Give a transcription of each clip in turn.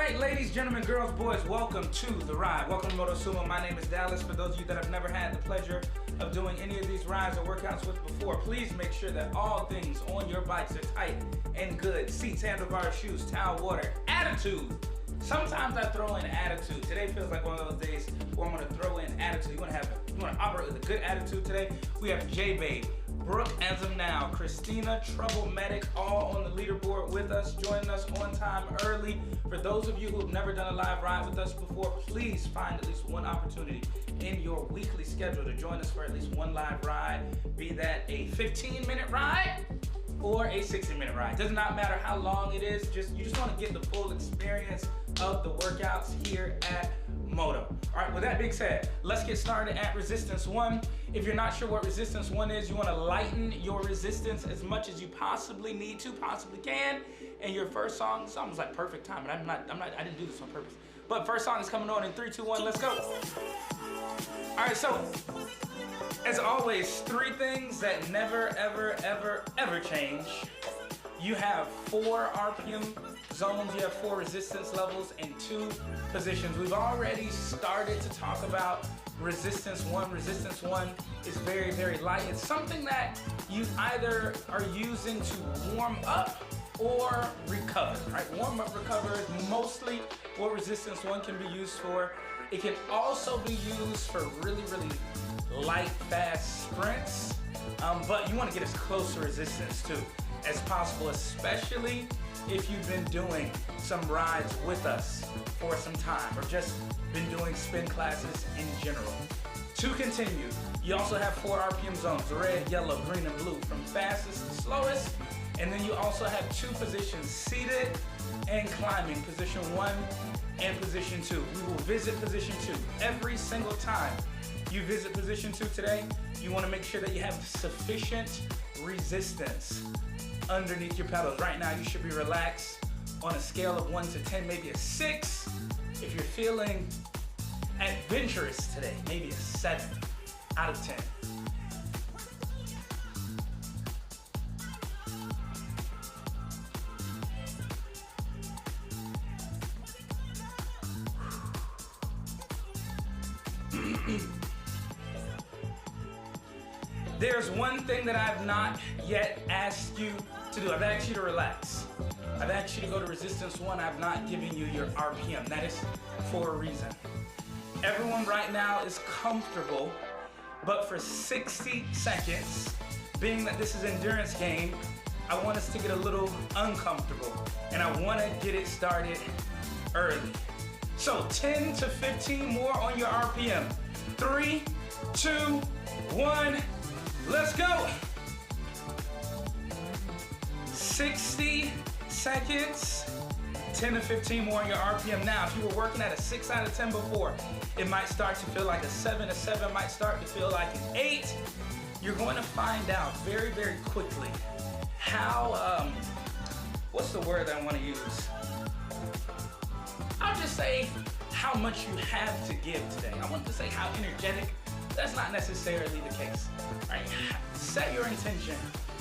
right, ladies, gentlemen, girls, boys, welcome to The Ride. Welcome to Motosumo. My name is Dallas. For those of you that have never had the pleasure of doing any of these rides or workouts with before, please make sure that all things on your bikes are tight and good. Seats, handlebars, shoes, towel, water, attitude. Sometimes I throw in attitude. Today feels like one of those days where I'm gonna throw in attitude. You wanna operate with a good attitude today? We have J-Babe, Brooke as of now, Christina, Trouble Medic, all on the leaderboard with us, joining us on time early. For those of you who have never done a live ride with us before, please find at least one opportunity in your weekly schedule to join us for at least one live ride, be that a 15-minute ride or a 60-minute ride. Does not matter how long it is, you just want to get the full experience of the workouts here at Moto. All right, with that being said, let's get started at resistance 1. If you're not sure what resistance 1 is, you want to lighten your resistance as much as you possibly need to, possibly can. And your first song, it's almost like perfect time, and I didn't do this on purpose. But first song is coming on in 3, 2, 1, let's go. All right, so as always, 3 things that never, ever, ever, ever change. You have 4 RPM zones, you have 4 resistance levels and 2 positions. We've already started to talk about resistance 1. Resistance 1 is very, very light. It's something that you either are using to warm up or recover, right? Warm up, recover is mostly what resistance 1 can be used for. It can also be used for really, really light, fast sprints, but you want to get as close to resistance 2 as possible, especially if you've been doing some rides with us for some time or just been doing spin classes in general. To continue, you also have 4 RPM zones, red, yellow, green, and blue, from fastest to slowest. And then you also have 2 positions, seated and climbing, position 1 and position 2. We will visit position 2 every single time you visit position 2 today. You want to make sure that you have sufficient resistance underneath your pedals. Right now, you should be relaxed on a scale of 1 to 10, maybe a 6. If you're feeling adventurous today, maybe a 7 out of 10. There's one thing that I've not yet asked you to do. I've asked you to relax. I've asked you to go to resistance 1. I've not given you your RPM. That is for a reason. Everyone right now is comfortable, but for 60 seconds, being that this is an endurance game, I want us to get a little uncomfortable, and I want to get it started early. So 10 to 15 more on your RPM. 3, 2, 1. Let's go! 60 seconds, 10 to 15 more on your RPM. Now, if you were working at a 6 out of 10 before, it might start to feel like a 7. A 7 might start to feel like an 8. You're going to find out very, very quickly how, what's the word I want to use? I'll just say how much you have to give today. I want to say how energetic. That's not necessarily the case, right? Set your intention,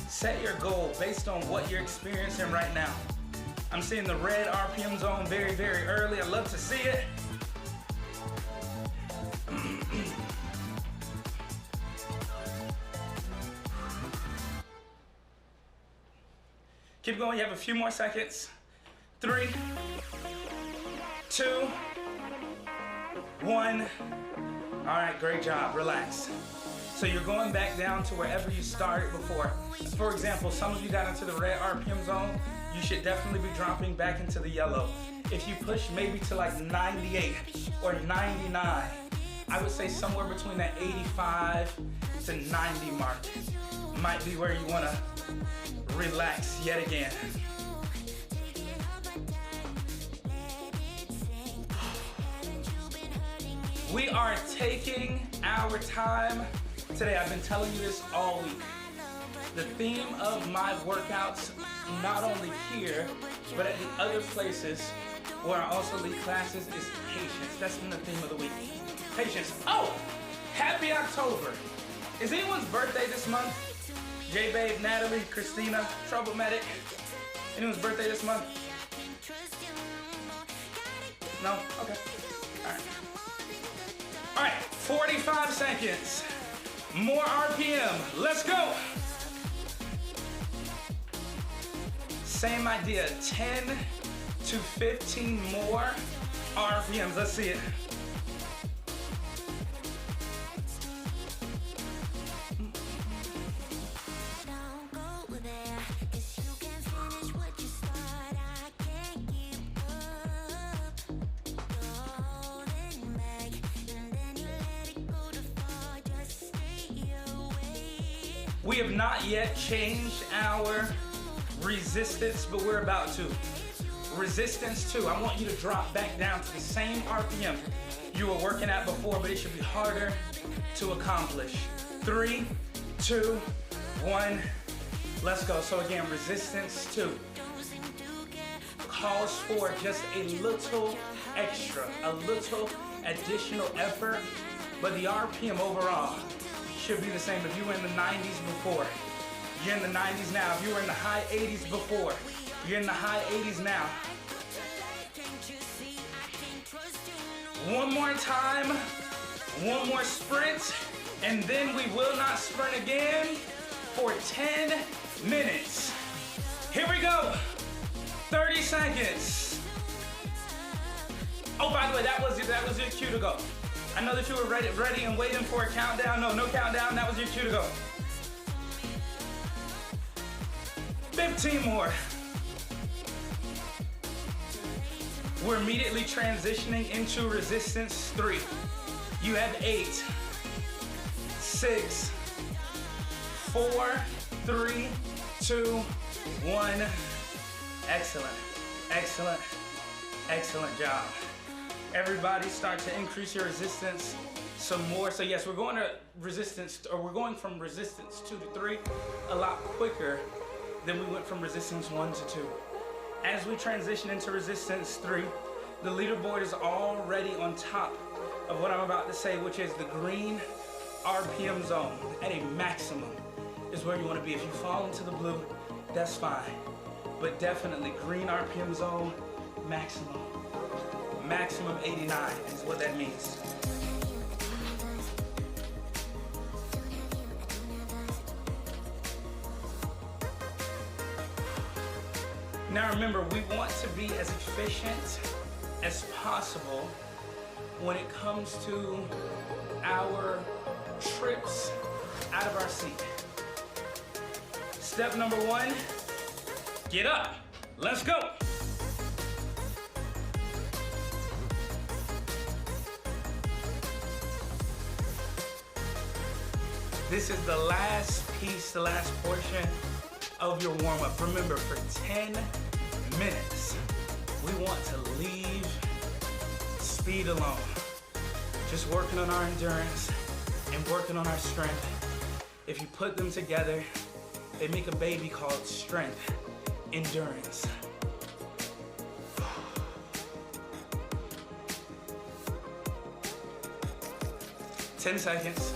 set your goal based on what you're experiencing right now. I'm seeing the red RPM zone very, very early. I love to see it. Keep going, you have a few more seconds. 3, 2, 1. All right, great job, relax. So you're going back down to wherever you started before. For example, some of you got into the red RPM zone, you should definitely be dropping back into the yellow. If you push maybe to like 98 or 99, I would say somewhere between that 85 to 90 mark might be where you wanna relax yet again. We are taking our time today. I've been telling you this all week. The theme of my workouts, not only here, but at the other places where I also lead classes, is patience. That's been the theme of the week. Patience. Oh, happy October. Is anyone's birthday this month? J-Babe, Natalie, Christina, Trouble Medic. Anyone's birthday this month? No? Okay. All right. All right, 45 seconds. More RPM. Let's go. Same idea, 10 to 15 more RPMs. Let's see it. We have not yet changed our resistance, but we're about to. Resistance 2, I want you to drop back down to the same RPM you were working at before, but it should be harder to accomplish. 3, 2, 1, let's go. So again, resistance 2 calls for just a little extra, a little additional effort, but the RPM overall should be the same. If you were in the 90s before, you're in the 90s now. If you were in the high 80s before, you're in the high 80s now. One more time, one more sprint, and then we will not sprint again for 10 minutes. Here we go, 30 seconds. Oh, by the way, that was your cue to go. I know that you were ready and waiting for a countdown. No countdown, that was your cue to go. 15 more. We're immediately transitioning into resistance 3. You have 8, 6, 4, 3, 2, 1. Excellent, excellent, excellent job. Everybody start to increase your resistance some more. So yes, we're going from resistance 2 to 3 a lot quicker than we went from resistance 1 to 2. As we transition into resistance 3, the leaderboard is already on top of what I'm about to say, which is the green RPM zone at a maximum is where you want to be. If you fall into the blue, that's fine. But definitely green RPM zone, maximum. Maximum 89 is what that means. Now remember, we want to be as efficient as possible when it comes to our trips out of our seat. Step number 1, get up. Let's go. This is the last piece, the last portion of your warm-up. Remember, for 10 minutes, we want to leave speed alone. Just working on our endurance and working on our strength. If you put them together, they make a baby called strength, endurance. Ten seconds.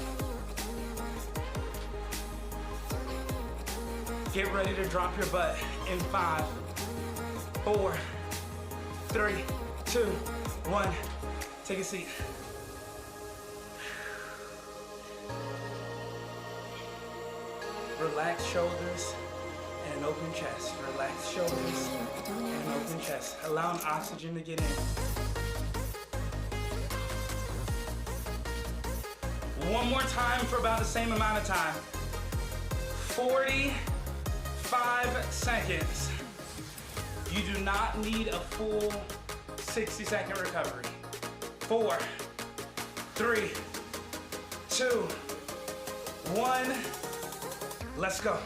Get ready to drop your butt in 5, 4, 3, 2, 1. Take a seat. Relax shoulders and an open chest. Relax shoulders and an open chest. Allowing oxygen to get in. One more time for about the same amount of time. 45 seconds. You do not need a full 60-second recovery. 4, 3, 2, 1. Let's go.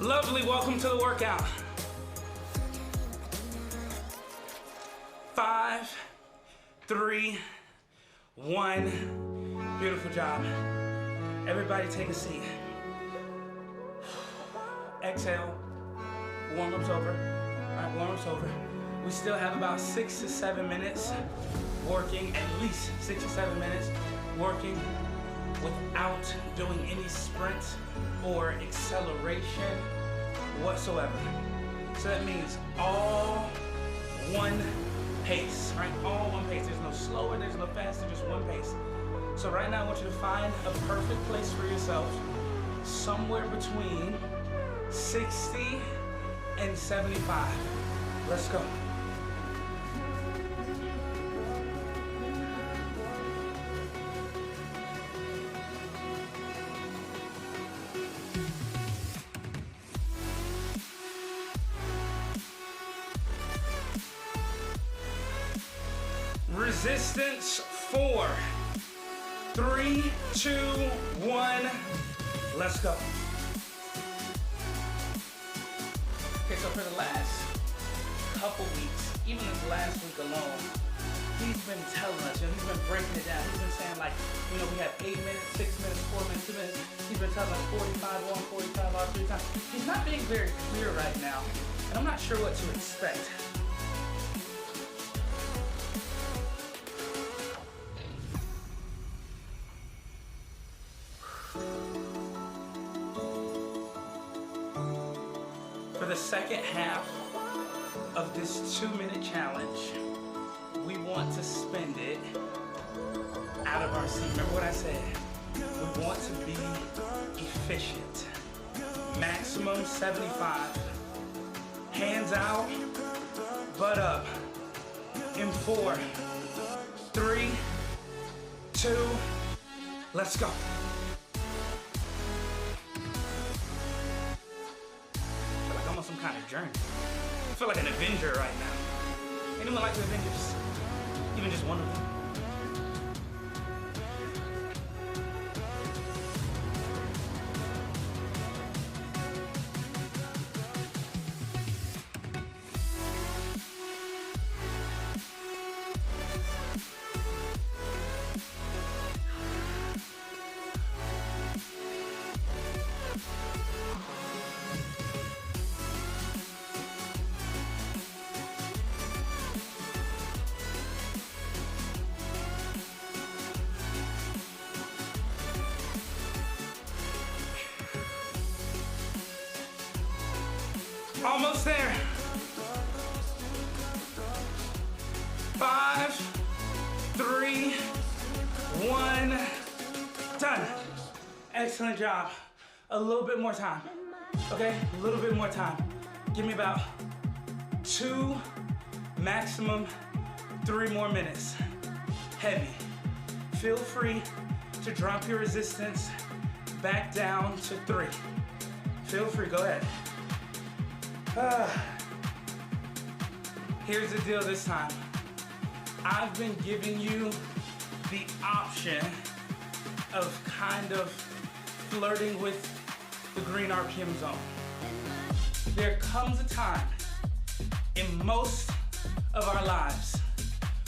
Lovely, welcome to the workout. 5, 3, 1. Beautiful job. Everybody take a seat. Exhale. Warm-up's over. All right, warm-up's over. We still have about 6 to 7 minutes working, at least 6 to 7 minutes working without doing any sprints or acceleration whatsoever. So that means all one pace, right? All one pace. There's no slower, there's no faster, just one pace. So right now I want you to find a perfect place for yourself, somewhere between 60 and 75. Let's go. Resistance 4, 3, 2, 1. Let's go. Okay, so for the last couple weeks, even this last week alone, he's been telling us, he's been breaking it down. He's been saying like, we have 8 minutes, 6 minutes, 4 minutes, 2 minutes. He's been telling us 45 on, 45 off, 3 times. He's not being very clear right now, and I'm not sure what to expect. For the second half of this 2-minute challenge, we want to spend it out of our seat. Remember what I said? We want to be efficient. Maximum 75. Hands out, butt up. In 4, 3, 2, let's go. Some kind of journey. I feel like an Avenger right now. Anyone like the Avengers? Even just one of them? Almost there. 5, 3, 1, done. Excellent job. A little bit more time, okay? A little bit more time. Give me about 2, maximum 3 more minutes. Heavy. Feel free to drop your resistance back down to 3. Feel free, go ahead. Here's the deal this time. I've been giving you the option of kind of flirting with the green RPM zone. There comes a time in most of our lives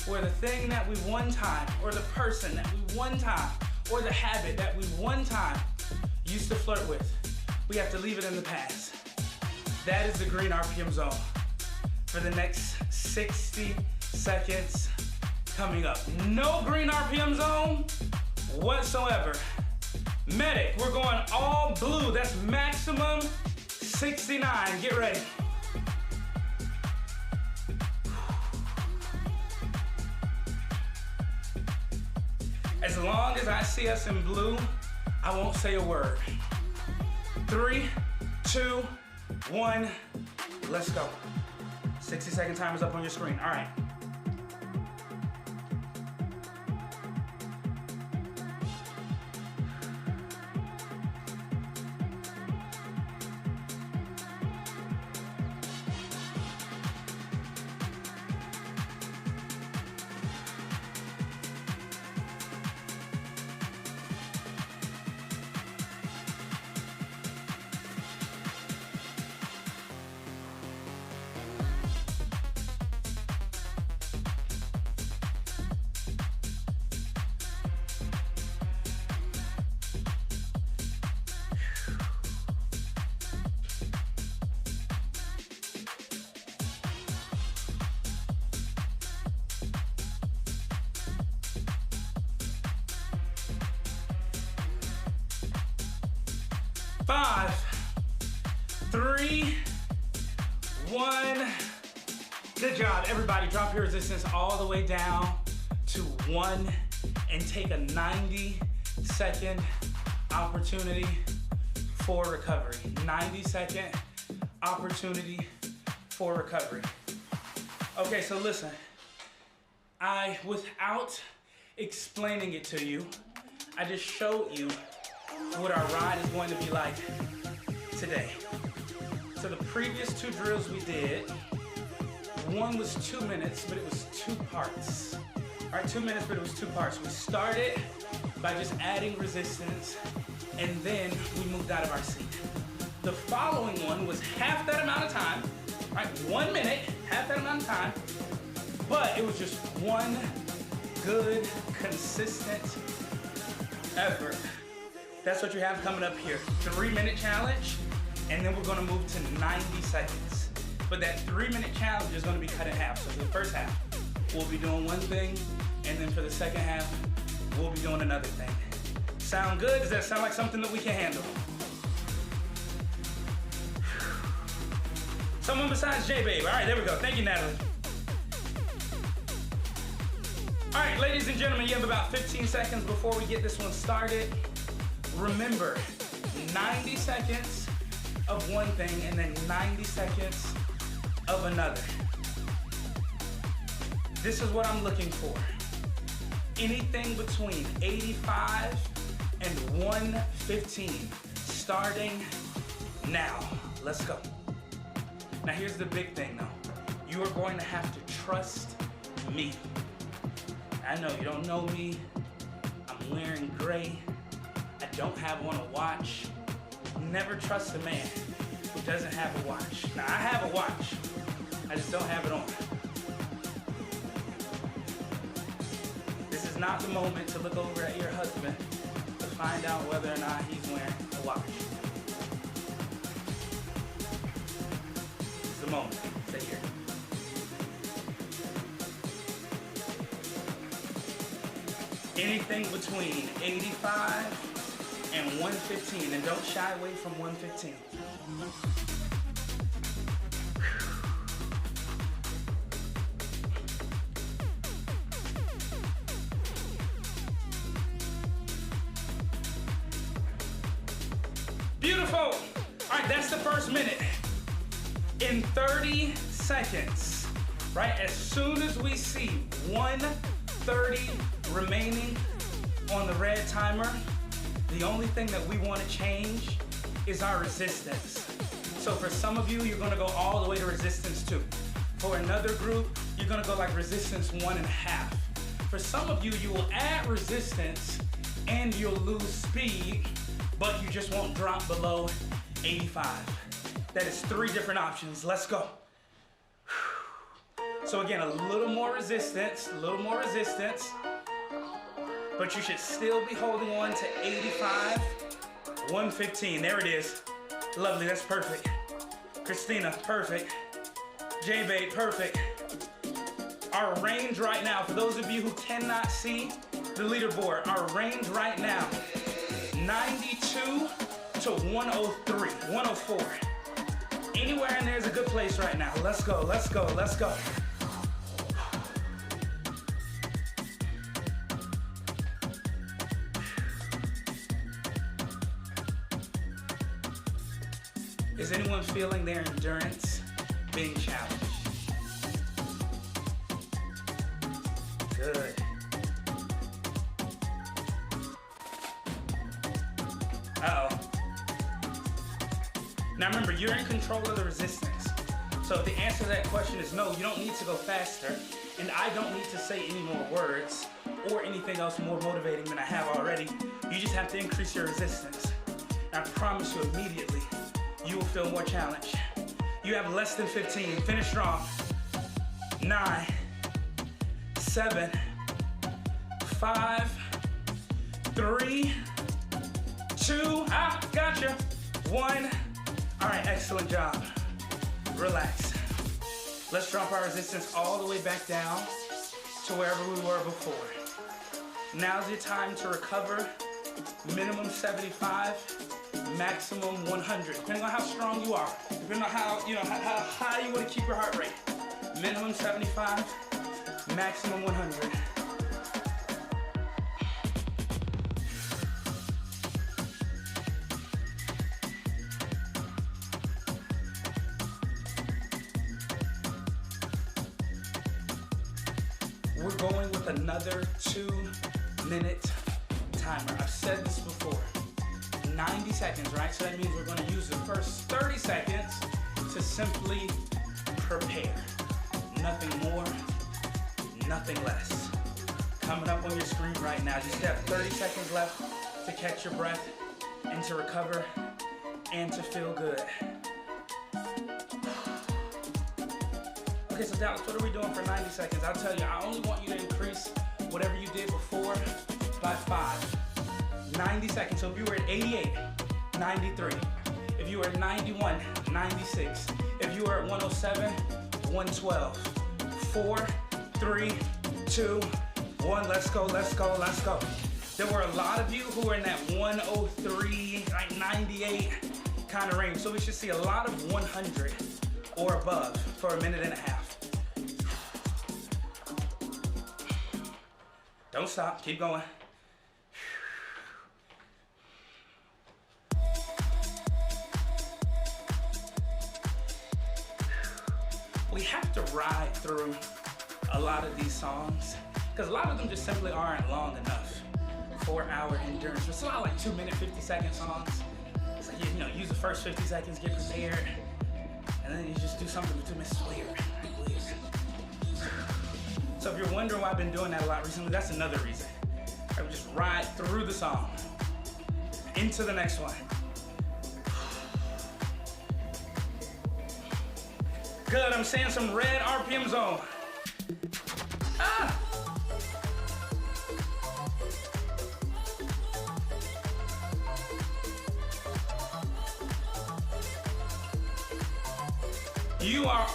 where the thing that we one time, or the person that we one time, or the habit that we one time used to flirt with, we have to leave it in the past. That is the green RPM zone for the next 60 seconds coming up. No green RPM zone whatsoever. Medic, we're going all blue. That's maximum 69. Get ready. As long as I see us in blue, I won't say a word. 3, 2, 1, let's go. 60-second timer's up on your screen. All right. 5, 3, 1. Good job, everybody. Drop your resistance all the way down to 1 and take a 90-second opportunity for recovery. 90-second opportunity for recovery. Okay, so listen. Without explaining it to you, I just showed you what our ride is going to be like today. So the previous 2 drills we did, one was 2 minutes, but it was 2 parts. All right, 2 minutes, but it was 2 parts. We started by just adding resistance, and then we moved out of our seat. The following one was half that amount of time, right? 1 minute, half that amount of time, but it was just one good, consistent effort. That's what you have coming up here. 3-minute challenge, and then we're gonna move to 90 seconds. But that 3-minute challenge is gonna be cut in half. So for the first half, we'll be doing one thing, and then for the second half, we'll be doing another thing. Sound good? Does that sound like something that we can handle? Someone besides J-Babe. All right, there we go. Thank you, Natalie. All right, ladies and gentlemen, you have about 15 seconds before we get this one started. Remember, 90 seconds of one thing and then 90 seconds of another. This is what I'm looking for. Anything between 85 and 115, starting now. Let's go. Now here's the big thing though. You are going to have to trust me. I know you don't know me. I'm wearing gray. I don't have on a watch. Never trust a man who doesn't have a watch. Now I have a watch. I just don't have it on. This is not the moment to look over at your husband to find out whether or not he's wearing a watch. It's the moment. Stay here. Anything between 85 and 115, and don't shy away from 115. Beautiful. All right, that's the first minute. In 30 seconds, right, as soon as we see 1:30 remaining on the red timer, the only thing that we want to change is our resistance. So for some of you, you're going to go all the way to resistance 2. For another group, you're going to go like resistance 1.5. For some of you, you will add resistance and you'll lose speed, but you just won't drop below 85. That is 3 different options. Let's go. So again, a little more resistance, but you should still be holding on to 85, 115. There it is. Lovely, that's perfect. Christina, perfect. J-Babe, perfect. Our range right now, for those of you who cannot see the leaderboard, our range right now, 92 to 103, 104. Anywhere in there is a good place right now. Let's go, let's go, let's go. Is anyone feeling their endurance being challenged? Good. Uh-oh. Now remember, you're in control of the resistance. So if the answer to that question is no, you don't need to go faster, and I don't need to say any more words or anything else more motivating than I have already. You just have to increase your resistance. And I promise you immediately, you will feel more challenged. You have less than 15. Finish strong. 9, 7, 5, 3, 2, gotcha. 1. All right, excellent job. Relax. Let's drop our resistance all the way back down to wherever we were before. Now's your time to recover. Minimum 75, maximum 100. Depending on how strong you are, depending on how high you want to keep your heart rate. Minimum 75, maximum 100. We're going with another 2-minute timer. I've said this before. 90 seconds, right? So that means we're going to use the first 30 seconds to simply prepare. Nothing more, nothing less. Coming up on your screen right now. Just have 30 seconds left to catch your breath and to recover and to feel good. Okay, so Dallas, what are we doing for 90 seconds? I'll tell you, I only want you to increase whatever you did before by 5. 90 seconds. So if you were at 88, 93. If you were at 91, 96. If you were at 107, 112. 4, 3, 2, 1. Let's go, let's go, let's go. There were a lot of you who were in that 103, like 98 kind of range. So we should see a lot of 100 or above for a minute and a half. Don't stop, keep going. We have to ride through a lot of these songs because a lot of them just simply aren't long enough. 4-hour endurance. It's a lot like 2-minute, 50-second songs. It's like, you know, use the first 50 seconds, get prepared, and then you just do something for 2 minutes. It's weird. So if you're wondering why I've been doing that a lot recently, that's another reason. I would just ride through the song into the next one. Good, I'm seeing some red RPM zone. Ah! You are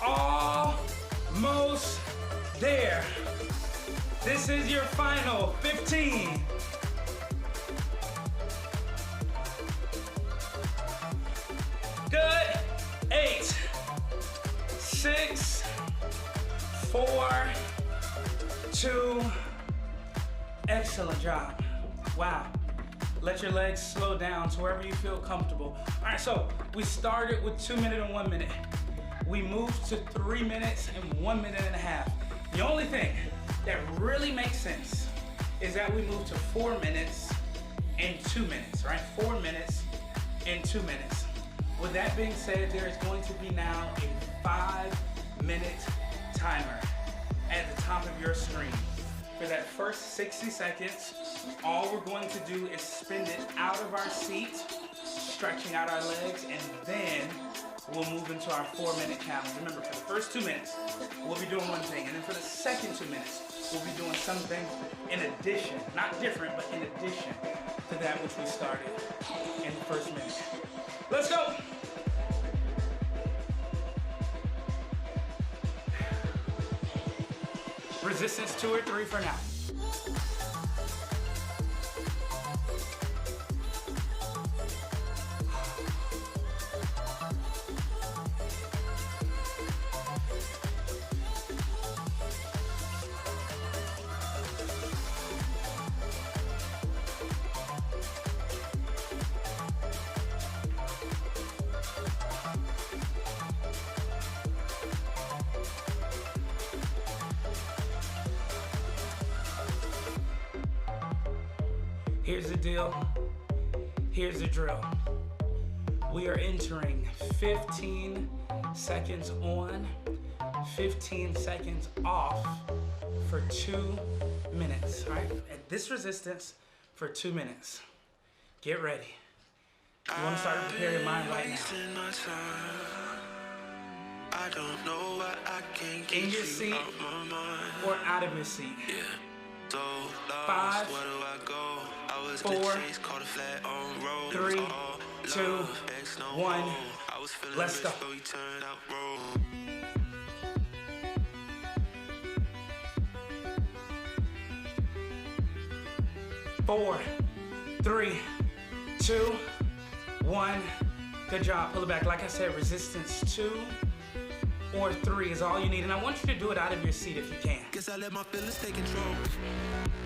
almost there. This is your final 15. Good. 8, 6, 4, 2. Excellent job. Wow. Let your legs slow down to wherever you feel comfortable. All right, so we started with 2 minutes and 1 minute. We moved to 3 minutes and 1 minute and a half. The only thing that really makes sense is that we move to 4 minutes and 2 minutes, right? 4 minutes and 2 minutes. With that being said, there is going to be now a 5-minute timer at the top of your screen. For that first 60 seconds, all we're going to do is spend it out of our seat, stretching out our legs, and then we'll move into our 4-minute challenge. Remember, for the first 2 minutes, we'll be doing one thing. And then for the second 2 minutes, we'll be doing something in addition, not different, but in addition to that which we started in the first minute. Let's go. Resistance 2 or 3 for now. Here's the deal. Here's the drill. We are entering 15 seconds on, 15 seconds off for 2 minutes, all right? At this resistance for 2 minutes. Get ready. You want to start to prepare your mind right now. I don't know what I can get in your seat or out of your seat. 5, 4, 3, 2, 1. Let's go. 4, 3, 2, 1. Good job. Pull it back. Like I said, resistance 2 or 3 is all you need. And I want you to do it out of your seat if you can. Guess I let my feelings take control.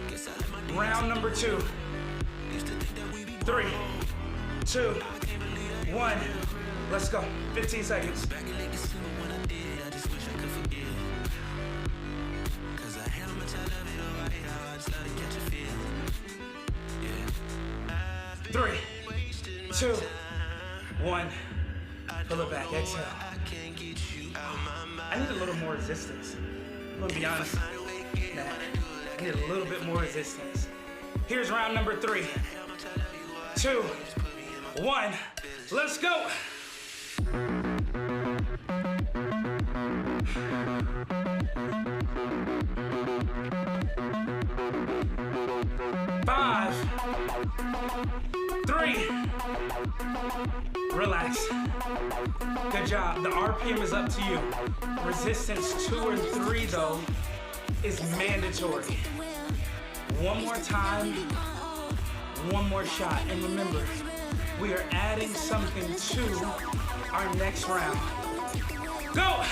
Guess I let my Round number 2. 3, 2, 1. Let's go. 15 seconds. back and they can see what I did. I just wish I could forgive. Cause I had how much I love it, alright. I just love to catch a feel. Yeah. 3, 2, 1. Pull it back. Exhale. I need a little more resistance. I'm gonna be honest. Nah, I need a little bit more resistance. Here's round number 3, 2, 1. Let's go. 5, 3. Relax. Good job. The RPM is up to you. Resistance 2 and 3 though is mandatory. One more time, one more shot. And remember, we are adding something to our next round. Go!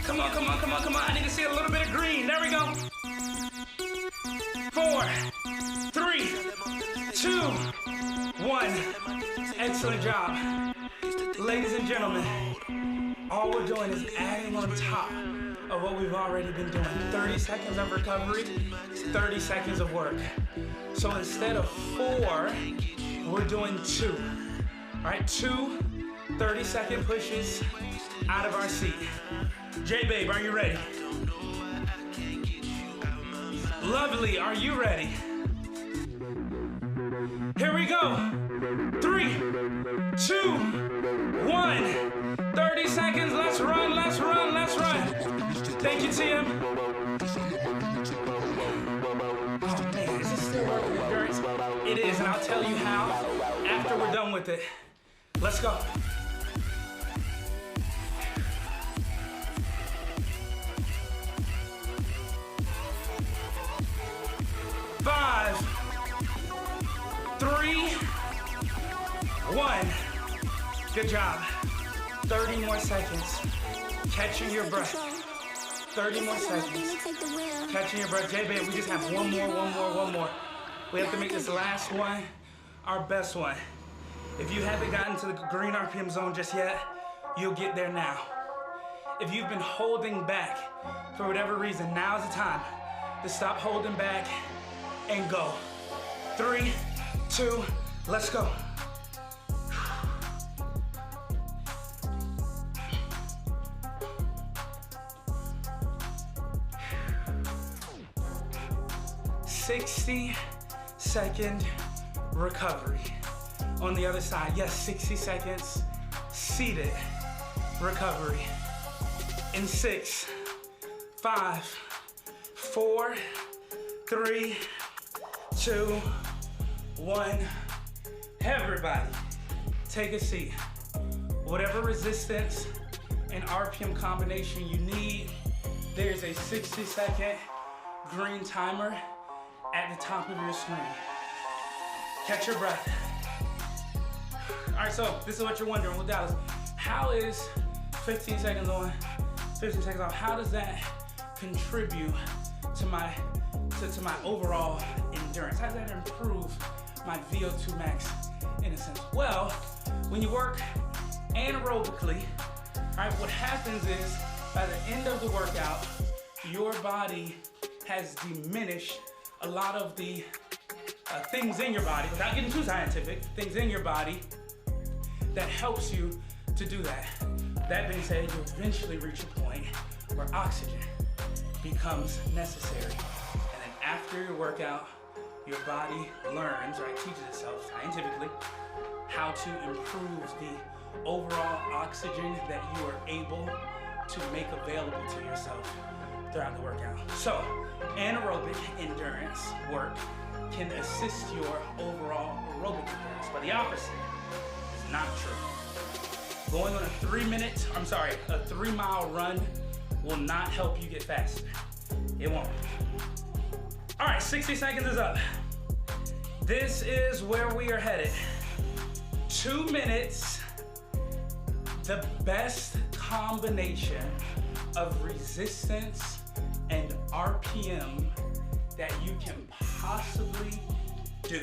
Come on, come on, come on, come on. I need to see a little bit of green. There we go. 4, 3, 2, 1. Excellent job. Ladies and gentlemen, all we're doing is adding on top of what we've already been doing. 30 seconds of recovery, 30 seconds of work. So instead of 4, we're doing 2. All right, 2 30-second pushes out of our seat. J-Babe, are you ready? Lovely, are you ready? Here we go. 3, 2, 1. 30 seconds, let's run, let's run, let's run. Thank you, Tim. Oh man, is this still working endurance? It is, and I'll tell you how after we're done with it. Let's go. Five, 3, 1. Good job. 30 more seconds. Catching your breath. 30 more seconds. Catching your breath. J-Babe, we just have one more. We have to make this last one our best one. If you haven't gotten to the green RPM zone just yet, you'll get there now. If you've been holding back for whatever reason, now's the time to stop holding back and go. 3, 2, let's go. "60-second recovery." On the other side, yes, 60 seconds, seated recovery. In 6, 5, 4, 3, 2, 1. Everybody, take a seat. Whatever resistance and RPM combination you need, there's a 60-second green timer at the top of your screen. Catch your breath. All right, so this is what you're wondering with Dallas. How is 15 seconds on, 15 seconds off, how does that contribute to my overall endurance? How does that improve my VO2 max in a sense? Well, when you work anaerobically, all right, what happens is by the end of the workout, your body has diminished a lot of the things in your body, without getting too scientific, things in your body that helps you to do that. That being said, you eventually reach a point where oxygen becomes necessary. And then after your workout, your body learns, right, teaches itself scientifically how to improve the overall oxygen that you are able to make available to yourself throughout the workout. So, anaerobic endurance work can assist your overall aerobic endurance, but the opposite is not true. Going on a 3-mile run will not help you get faster. It won't. All right, 60 seconds is up. This is where we are headed. 2 minutes, the best combination of resistance and RPM that you can possibly do.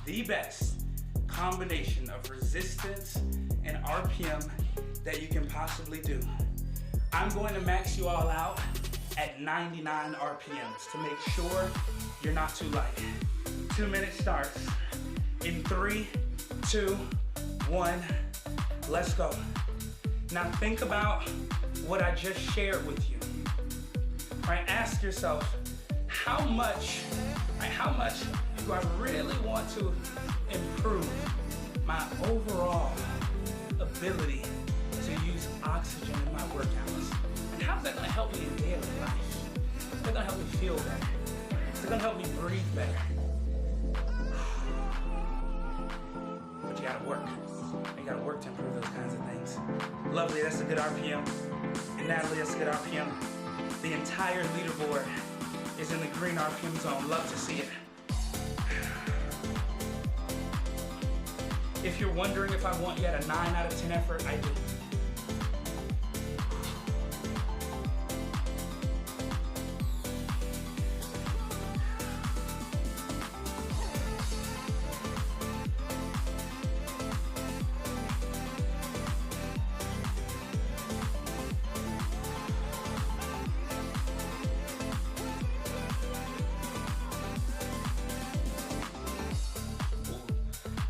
The best combination of resistance and RPM that you can possibly do. I'm going to max you all out at 99 RPMs to make sure you're not too light. 2 minutes starts in 3, 2, 1, let's go. Now think about what I just shared with you. All right, ask yourself, how much do I really want to improve my overall ability to use oxygen in my workouts? And how's that gonna help me in daily life? Is that gonna help me feel better? Is it gonna help me breathe better? But you gotta work. You gotta work to improve those kinds of things. Lovely, that's a good RPM. And Natalie, that's a good RPM. The entire leaderboard is in the green RPM zone. Love to see it. If you're wondering if I want yet a 9 out of 10 effort, I do.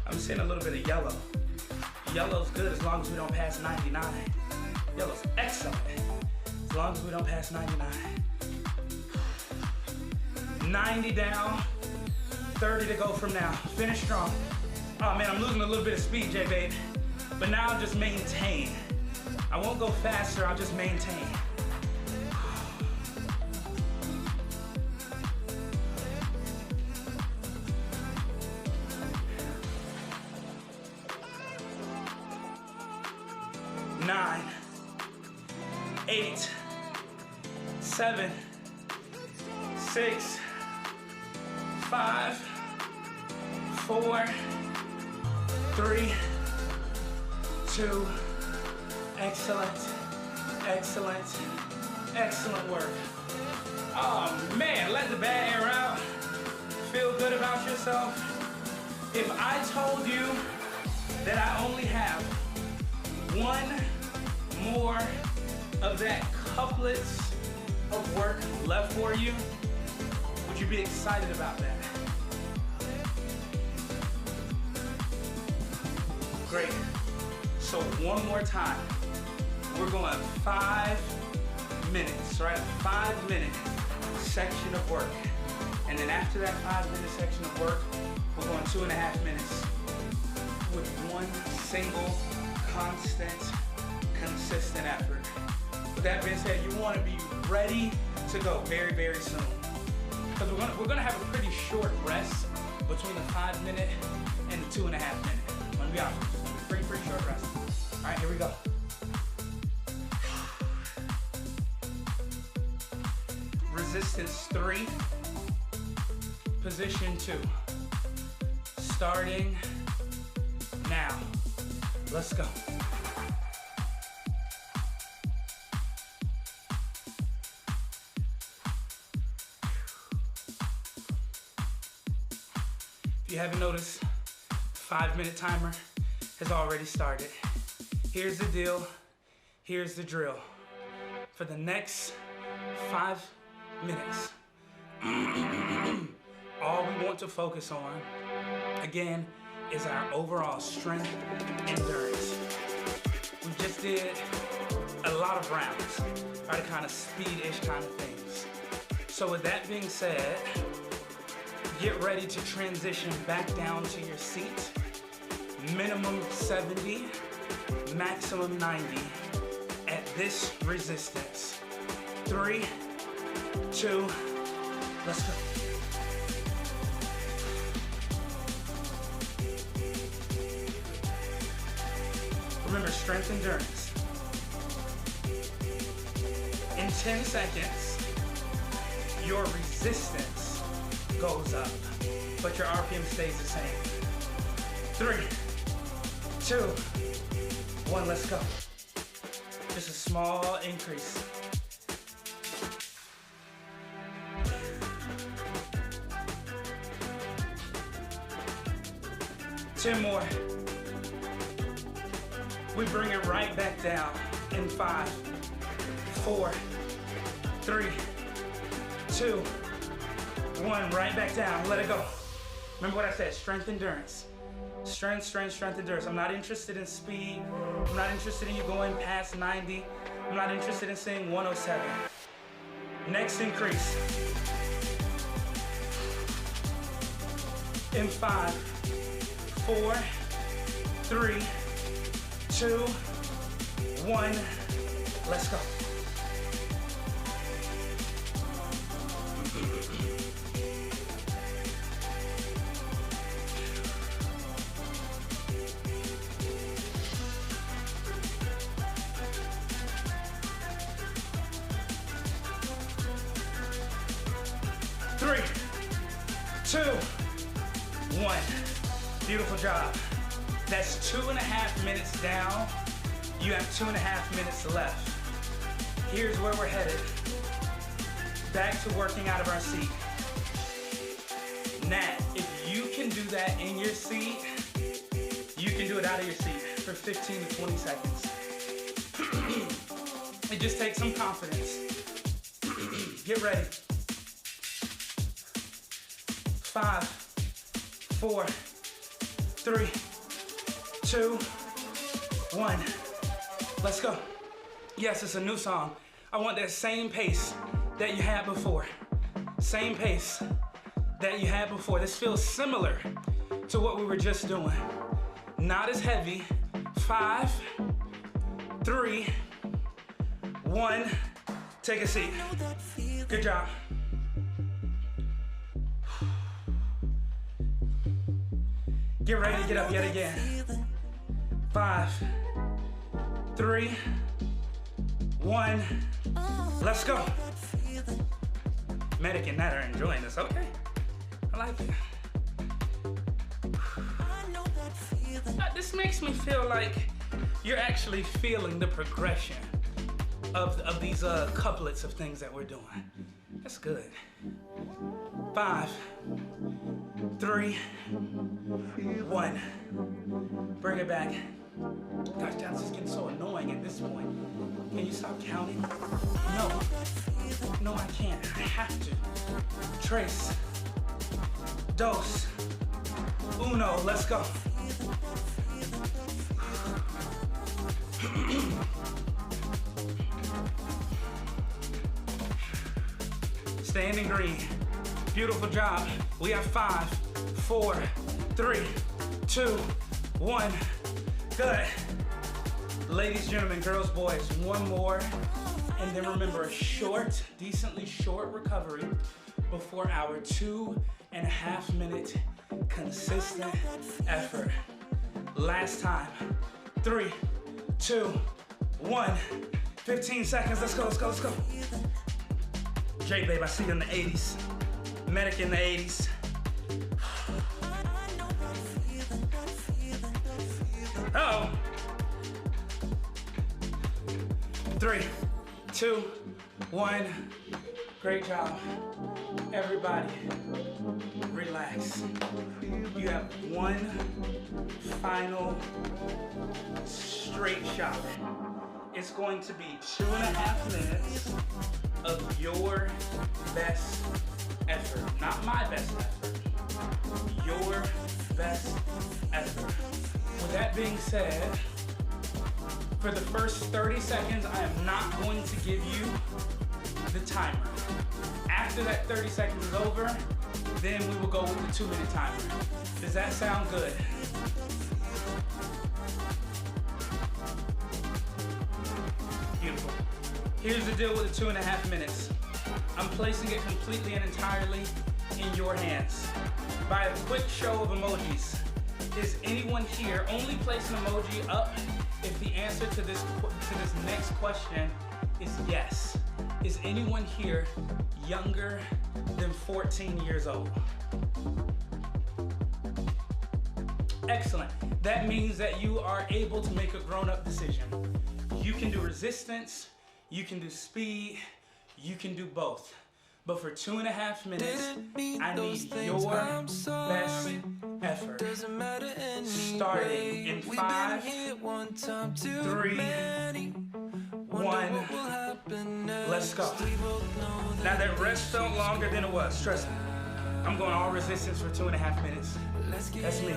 I'm seeing a little bit of yellow. Yellow's good as long as we don't pass 99. Yellow's excellent as long as we don't pass 99. 90 down, 30 to go from now. Finish strong. Oh man, I'm losing a little bit of speed, J-Babe. But now I'll just maintain. I won't go faster, I'll just maintain. Nine, 8, 7, 6, 5, 4, 3, 2, excellent, excellent, excellent work. Oh man, let the bad air out. Feel good about yourself. If I told you that I only have one more of that couplets of work left for you, would you be excited about that? Great. So one more time. We're going 5 minutes, right? A 5-minute section of work. And then after that 5-minute section of work, we're going 2.5 minutes with one single constant, consistent effort. With that being said, you want to be ready to go very, very soon. Because we're gonna have a pretty short rest between the 5-minute and the 2.5 minute. I'm gonna be honest, it's gonna be pretty short rest. All right, here we go. Resistance 3, position 2. Starting now. Let's go. If you haven't noticed, 5-minute timer has already started. Here's the deal, here's the drill. For the next 5 minutes, all we want to focus on, again, is our overall strength endurance. We just did a lot of rounds, right? Kind of speed-ish kind of things. So with that being said, get ready to transition back down to your seat. Minimum 70, maximum 90 at this resistance. 3, 2, let's go. Remember, strength endurance. In 10 seconds, your resistance goes up. but your RPM stays the same. 3, 2, 1, let's go. Just a small increase. Ten more. We bring it right back down in 5, 4, 3, 2, 1. Right back down. Let it go. Remember what I said, strength, endurance. Strength, strength, strength, endurance. I'm not interested in speed. I'm not interested in you going past 90. I'm not interested in saying 107. Next increase. In 5, 4, 3, 2, 1. Let's go. Three, 2, 1. Beautiful job. That's 2.5 minutes down. You have 2.5 minutes left. Here's where we're headed. Back to working out of our seat. Nat, if you can do that in your seat, you can do it out of your seat for 15 to 20 seconds. It just takes some confidence. Get ready. 5, 4, 3, 2, 1. Let's go. Yes, it's a new song. I want that same pace that you had before. Same pace that you had before. This feels similar to what we were just doing. Not as heavy. 5, 3, 1. Take a seat. Good job. Get ready to get up yet again. 5, 3, 1. Let's go. Medic and Nat are enjoying this. Okay. I like it. This makes me feel like you're actually feeling the progression of these couplets of things that we're doing. That's good. 5, 3, 1. Bring it back. Gosh, this is getting so annoying at this point. Can you stop counting? No. No, I can't. I have to. Trace. Dos. Uno. Let's go. Standing green. Beautiful job. We have 5, 4, 3, 2, 1. Good. Ladies, gentlemen, girls, boys, one more. And then remember, a short, decently short recovery before our 2.5 minute consistent effort. Last time. 3, 2, 1. 15 seconds. Let's go, let's go, let's go. J-Babe, I see you in the 80s. Medic in the 80s. Uh-oh. 3, 2, 1. Great job. Everybody, relax. You have one final straight shot. It's going to be 2.5 minutes of your best effort. Not my best effort. Your best effort. With that being said, for the first 30 seconds, I am not going to give you the timer. After that 30 seconds is over, then we will go with the 2-minute timer. Does that sound good? Beautiful. Here's the deal with the 2.5 minutes. I'm placing it completely and entirely in your hands. By a quick show of emojis, is anyone here only place an emoji up If the answer to this next question is yes, is anyone here younger than 14 years old? Excellent. That means that you are able to make a grown-up decision. You can do resistance, you can do speed, you can do both. But for 2.5 minutes, I need your best effort. Starting in 5, 3, 1, let's go. Now that rest felt longer than it was, trust me. I'm going all resistance for 2.5 minutes. That's me.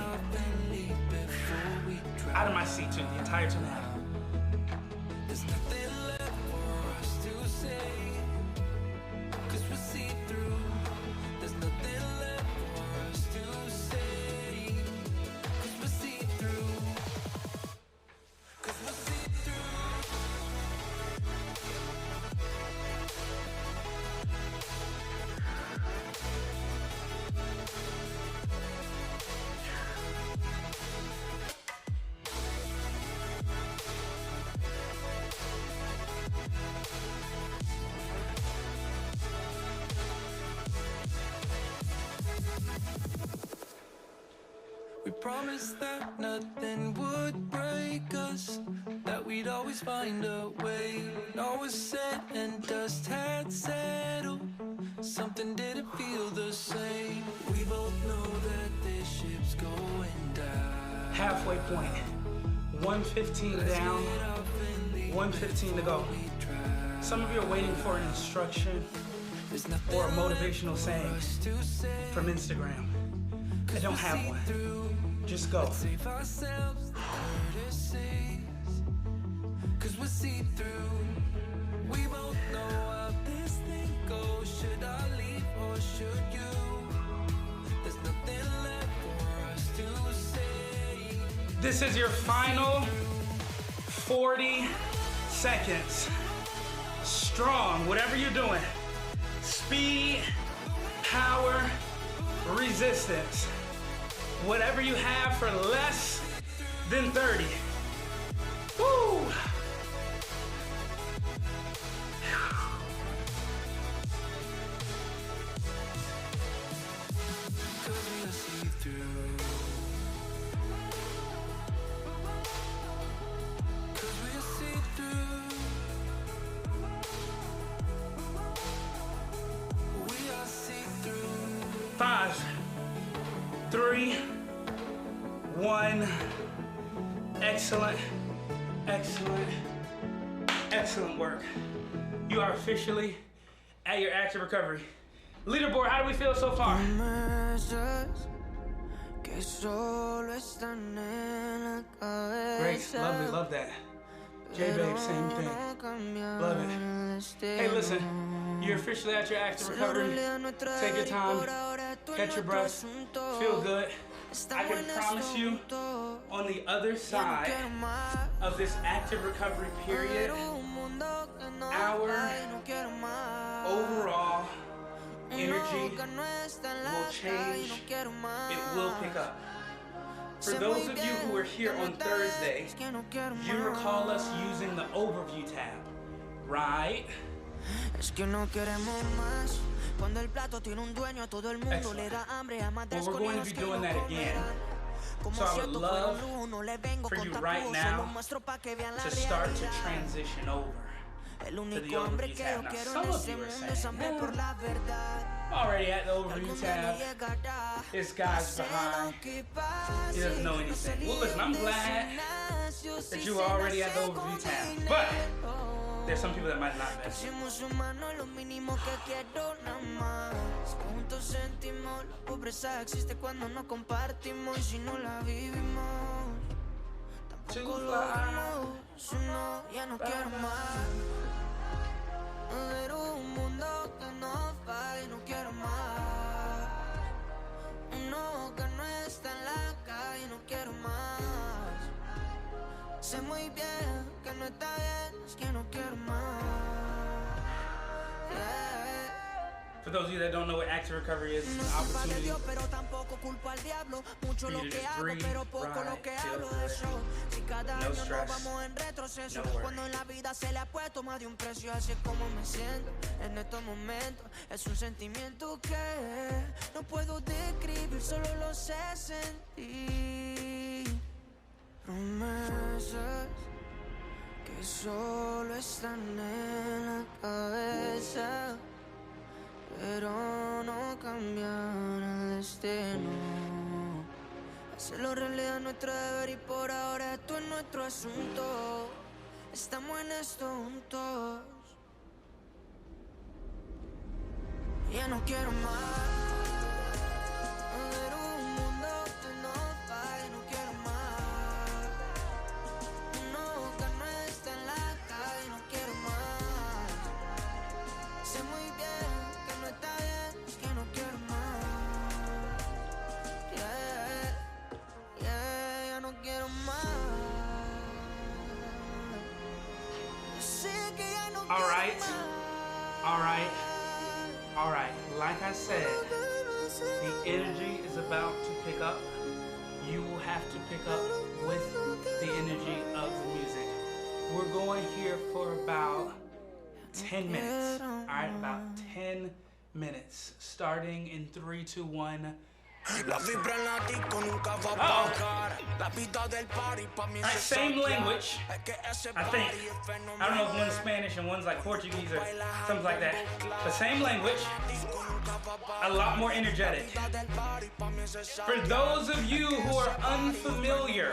Out of my seat too, the entire 2.5. There's nothing left for us to say, 'cause we see through. There's nothing left for us to say, 'cause we see through. 'Cause we see through. 'We promised that nothing would break us, that we'd always find a way. All was said and dust had settled, something didn't feel the same. We both know that this ship's going down. Halfway point. 1:15 down, 1:15 to go. Some of you are waiting for an instruction or a motivational saying from Instagram. I don't have one. Just go. Save ourselves the courtesies, 'cause we see through. We both know how this thing goes. Should I leave or should you? There's nothing left for us to say. This is your final 40 seconds. Strong, whatever you're doing. Speed, power, resistance. Whatever you have for less than 30. Woo! Five, 3, 1. Excellent, excellent, excellent work. You are officially at your active recovery. Leaderboard, how do we feel so far? Great, lovely, love that. J-Babe, same thing. Love it. Hey, listen, you're officially at your active recovery. Take your time, catch your breath, feel good. I can promise you, on the other side of this active recovery period, our overall energy will change, it will pick up. For those of you who were here on Thursday, you recall us using the overview tab, right? Excellent. Well, we're going to be doing that again. So I would love for you right now to start to transition over to the overview tab. Now, some of you are saying, already at the overview tab, this guy's behind, he doesn't know anything. Well, listen, I'm glad that you are already at the overview tab, but there's some people that might not be. 2 Ver un mundo que no falla y no quiero más. Uno que no está en la calle y no quiero más. Sé muy bien que no está bien, es que no quiero más. Yeah. For those of you that don't know what active recovery is, it's an opportunity for you to just breathe, ride, feel good, no stress, no worry. En estos momentos es un sentimiento que no puedo describir, solo lo sé sentir. Promesas que solo están en la cabeza, pero no cambian el destino. Hacerlo realidad nuestro deber y por ahora esto es nuestro asunto. Estamos en esto juntos. Ya no quiero más. Ver un mundo que no falle, no quiero más. Uno que no está en la calle, no quiero más. Sé muy bien que no está bien, que no quiero más. Ya no quiero más. Yo sé que ya no quiero más. All right, like I said, the energy is about to pick up. You will have to pick up with the energy of the music. We're going here for about 10 minutes. All right, about 10 minutes. Starting in 3, 2, 1. Alright, same language, I think. I don't know if one's Spanish and one's like Portuguese or something like that. But same language, a lot more energetic. For those of you who are unfamiliar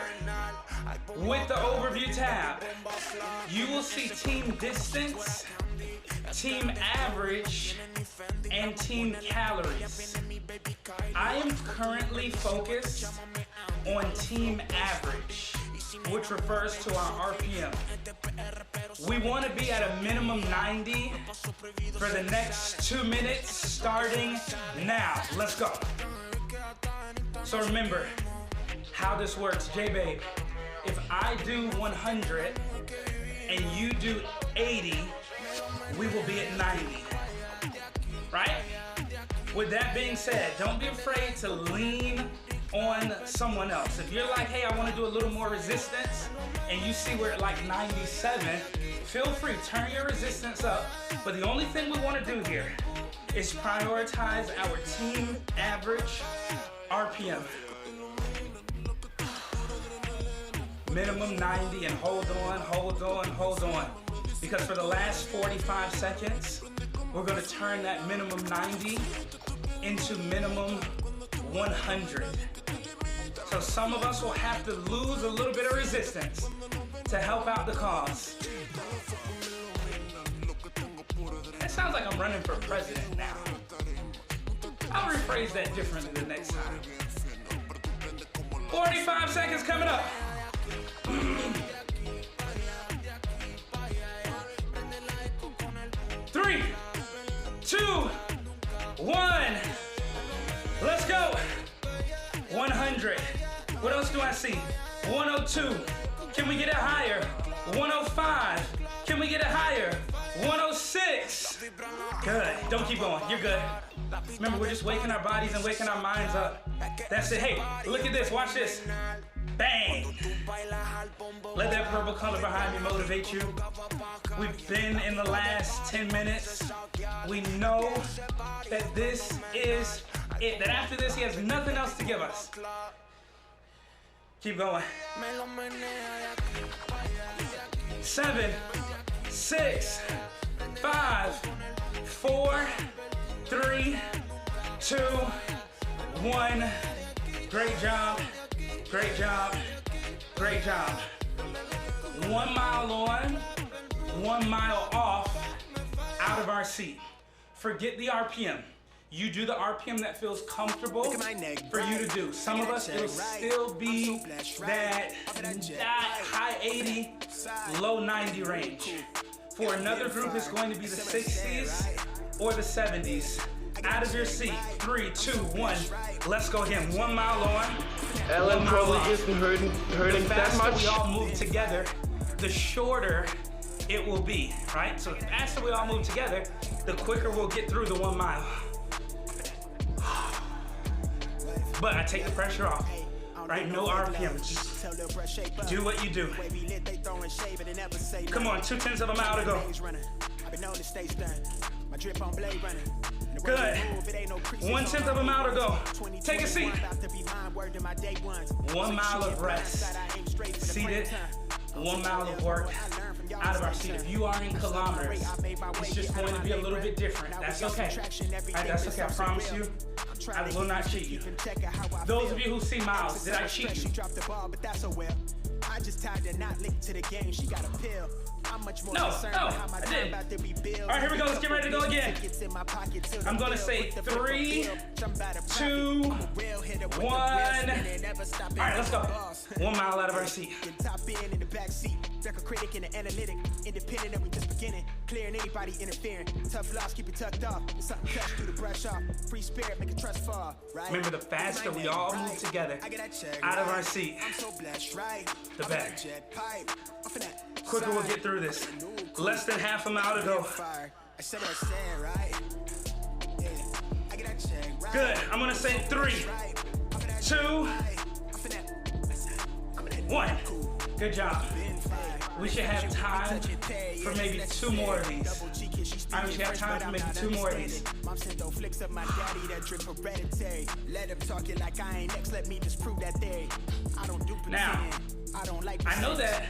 with the overview tab, you will see team distance, team average, and team calories. I am currently focused on team average, which refers to our RPM. We want to be at a minimum 90 for the next 2 minutes, starting now. Let's go. So remember how this works, J-Babe. If I do 100 and you do 80, we will be at 90, right? With that being said, don't be afraid to lean on someone else. If you're like, hey, I want to do a little more resistance, and you see we're at like 97, feel free, turn your resistance up. But the only thing we want to do here is prioritize our team average RPM. Minimum 90 and hold on. Because for the last 45 seconds, we're gonna turn that minimum 90 into minimum 100. So some of us will have to lose a little bit of resistance to help out the cause. That sounds like I'm running for president now. I'll rephrase that differently the next time. 45 seconds coming up. 3, 2, 1. Let's go. 100. What else do I see? 102. Can we get it higher? 105. Can we get it higher? 106. Good. Don't keep going. You're good. Remember, we're just waking our bodies and waking our minds up. That's it. Hey, look at this. Watch this. Bang! Let that purple color behind me motivate you. We've been in the last 10 minutes. We know that this is it. That after this, he has nothing else to give us. Keep going. 7, 6, 5, 4, 3, 2, 1. Great job. Great job. Great job. 1 mile on, 1 mile off, out of our seat. Forget the RPM. You do the RPM that feels comfortable for you to do. Some of us, it'll still be that high 80, low 90 range. For another group, it's going to be the 60s or the 70s. Out of your seat. 3, 2, 1. Let's go again. 1 mile on. Ellen probably isn't hurting the that much. we all move together, the shorter it will be, right? So the faster we all move together, the quicker we'll get through the 1 mile. But I take the pressure off, right? No RPM, just do what you do. Come on, 2/10 of a mile to go. Good. 1/10 of a mile to go. Take a seat. 1 mile of rest. Seated. 1 mile of work out of our seat. If you are in kilometers, it's just going to be a little bit different. That's okay. Right, that's okay. I promise you, I will not cheat you. Those of you who see miles, did I cheat you? I just tied the knot linked to the game. She got a pill. No, I didn't. All right, here we go. Let's get ready to go again. I'm going to say 3, 2, 1. All right, let's go. 1 mile out of our seat. Like a critic and an analytic, independent and we just beginning, clearing anybody interfering. Tough loss, keep it tucked off. Something catch through the brush off. Free spirit, make a trust fall. Right? Remember, the faster we all move together out of our seat, the better. Quicker we'll get through this. Less than half a mile to go. Good. I'm gonna say 3, 2, 1. Good job. We should have time for maybe 2 more of these. We should have time for maybe 2 more of these. Now, I know that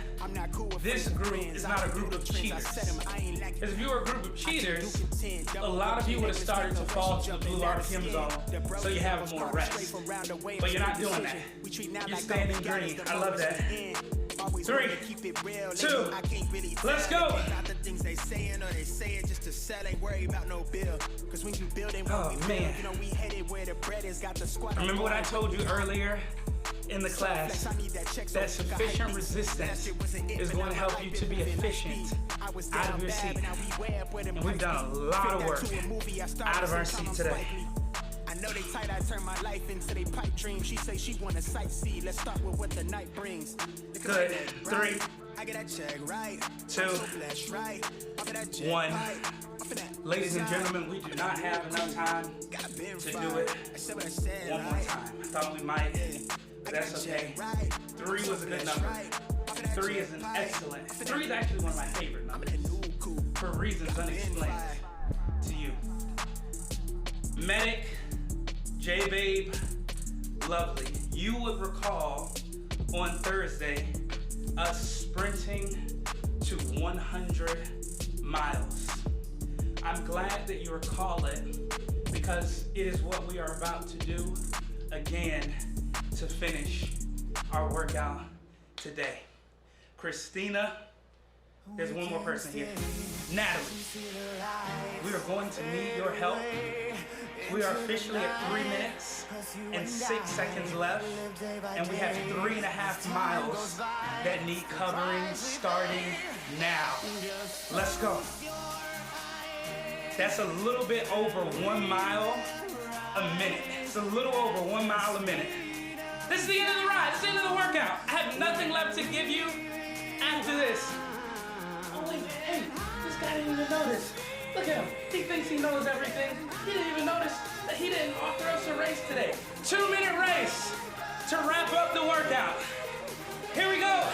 this group is not a group of cheaters. Because if you were a group of cheaters, a lot of you would have started to fall to the blue RPM zone, so you have more rest. But you're not doing that. You're staying in green. I love that. 3, 2, let's go. Oh man. Remember what I told you earlier in the class? That sufficient resistance is going to help you to be efficient out of your seat. And we've done a lot of work out of our seat today. I know they tight, I turn my life into they pipe dream. She say she wanna sightsee. Let's start with what the night brings. Good. 3, 2, 1. Ladies and gentlemen, we do not have enough time to do it one more time. I thought we might, but that's okay. 3 was a good number. 3 is an excellent. 3 is actually one of my favorite numbers for reasons unexplained to you. Medic, J-Babe, Lovely. You would recall on Thursday us sprinting to 100 miles. I'm glad that you recall it because it is what we are about to do again to finish our workout today. Christina, there's one more person here. Natalie, we are going to need your help. We are officially at 3 minutes and 6 seconds left, and we have 3.5 miles that need covering starting now. Let's go. That's a little bit over 1 mile a minute. It's a little over 1 mile a minute. This is the end of the ride. This is the end of the workout. I have nothing left to give you after this. Oh wait, hey, this guy didn't even notice. Look at him. He thinks he knows everything. He didn't even notice that he didn't offer us a race today. 2-minute race to wrap up the workout. Here we go.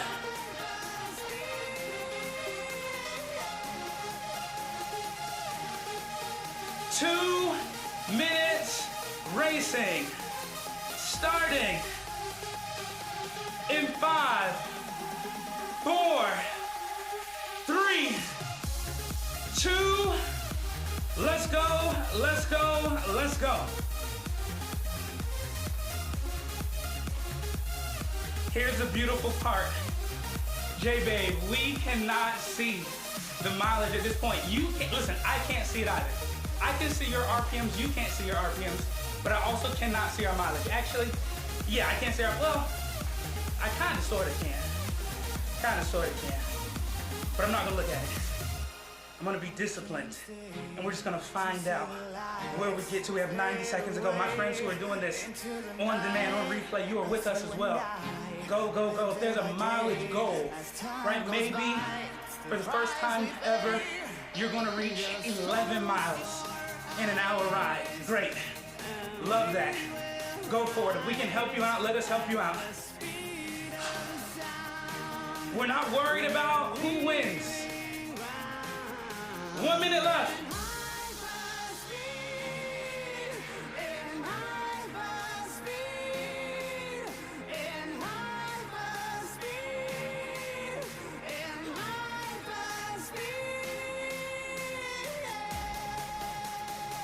Two minutes racing. Starting in 5, 4, 3, 2, let's go, let's go, let's go. Here's the beautiful part. J-Babe, we cannot see the mileage at this point. You can't, listen, I can't see it either. I can see your RPMs, you can't see your RPMs, but I also cannot see our mileage. Actually, yeah, I can't see our, well, I kind of sort of can. Kind of sort of can. But I'm not gonna look at it. I'm gonna be disciplined, and we're just gonna find out where we get to. We have 90 seconds to go. My friends who are doing this on demand, on replay, you are with us as well. Go, go, go. If there's a mileage goal, right, maybe For the first time ever, you're gonna reach 11 miles in an hour ride. Great. Love that. Go for it. If we can help you out, let us help you out. We're not worried about who wins. 1 minute left.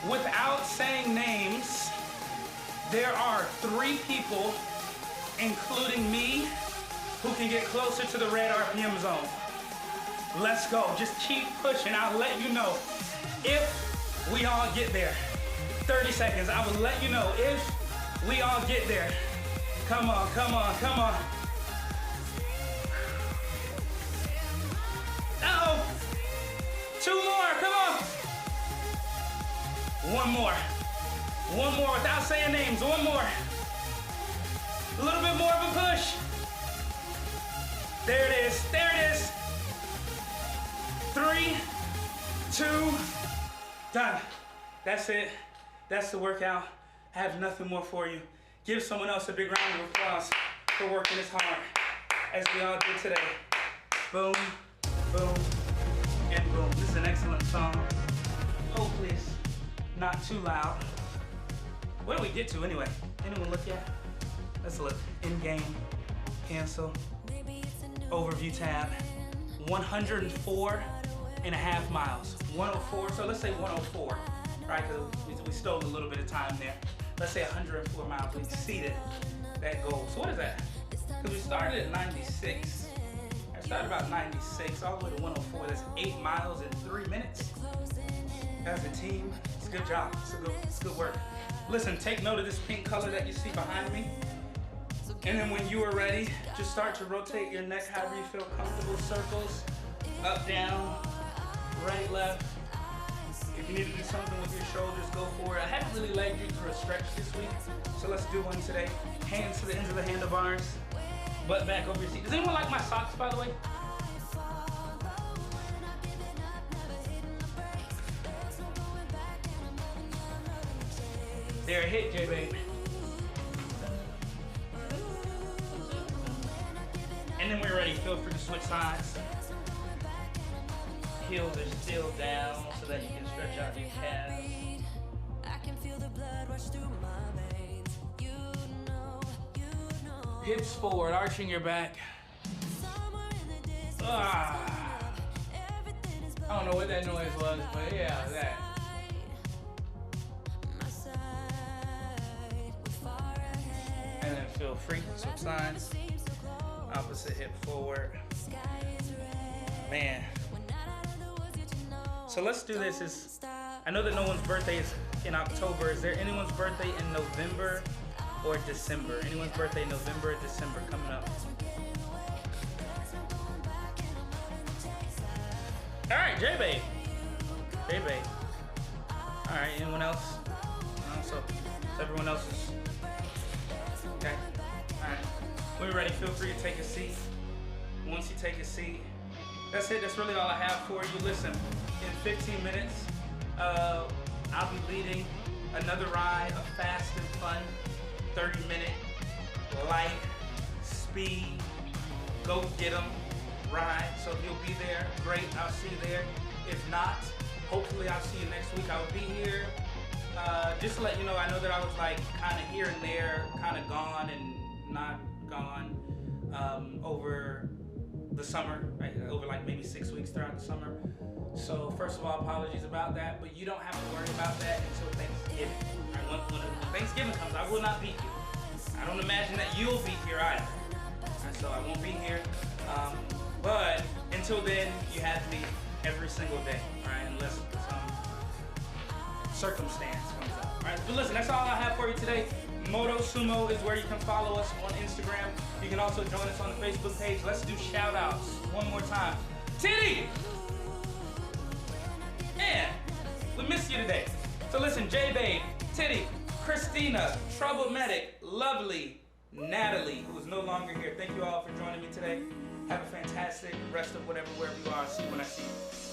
Without saying names, there are 3 people, including me, who can get closer to the red RPM zone. Let's go. Just keep pushing. I'll let you know if we all get there. 30 seconds. I will let you know if we all get there. Come on, come on, come on. Uh-oh. 2 more. Come on. 1 more. 1 more without saying names. 1 more. A little bit more of a push. There it is. There it is. 3, 2, done. That's it. That's the workout. I have nothing more for you. Give someone else a big round of applause for working this hard, as we all did today. Boom, boom, and boom. This is an excellent song. Hopefully it's not too loud. What do we get to anyway? Anyone look at? Let's look. In-game, cancel, overview tab. 104.5 miles. 104, so let's say 104, right? Because we stole a little bit of time there. Let's say 104 miles. We exceeded that goal. So what is that? Because we started at 96. I started about 96 all the way to 104. That's 8 miles in 3 minutes. As a team, it's a good job. It's good work. Listen, take note of this pink color that you see behind me. And then when you are ready, just start to rotate your neck however you feel comfortable. Circles, up, down, right, left. If you need to do something with your shoulders, go for it. I haven't really led you through a stretch this week, so let's do one today. Hands to the ends of the handlebars, butt back over your seat. Does anyone like my socks, by the way? There, hit, J-Babe. And then we're ready. Feel free to switch sides. Heels are still down so that you can stretch out your calves. Hips forward, arching your back. I don't know what that noise was, but yeah, that. And then feel free to switch sides. Opposite hip forward. Man. So let's do this. I know that no one's birthday is in October. Is there anyone's birthday in November or December? Anyone's birthday in November or December coming up? All right, J-Babe. J-Babe. All right, anyone else? No, so everyone else is... Okay, all right. When you're ready, feel free to take a seat. Once you take a seat, that's it. That's really all I have for you. Listen, in 15 minutes, I'll be leading another ride, a fast and fun 30-minute light, speed, go get 'em ride. So if you'll be there, great. I'll see you there. If not, hopefully I'll see you next week. I'll be here. Just to let you know, I know that I was like kind of here and there, kind of gone and not gone over the summer, right? Over like maybe 6 weeks throughout the summer. So first of all, apologies about that, but you don't have to worry about that until Thanksgiving. Right? When Thanksgiving comes, I will not be here. I don't imagine that you'll be here either. Right? So I won't be here. But until then, you have me every single day, right? Unless some circumstance comes up. All right, but listen, that's all I have for you today. Motosumo is where you can follow us on Instagram. You can also join us on the Facebook page. Let's do shout outs one more time. Titty! Man, we missed you today. So listen, J-Babe, Titty, Christina, Trouble Medic, Lovely, Natalie, who is no longer here. Thank you all for joining me today. Have a fantastic rest of wherever you are. See you when I see you.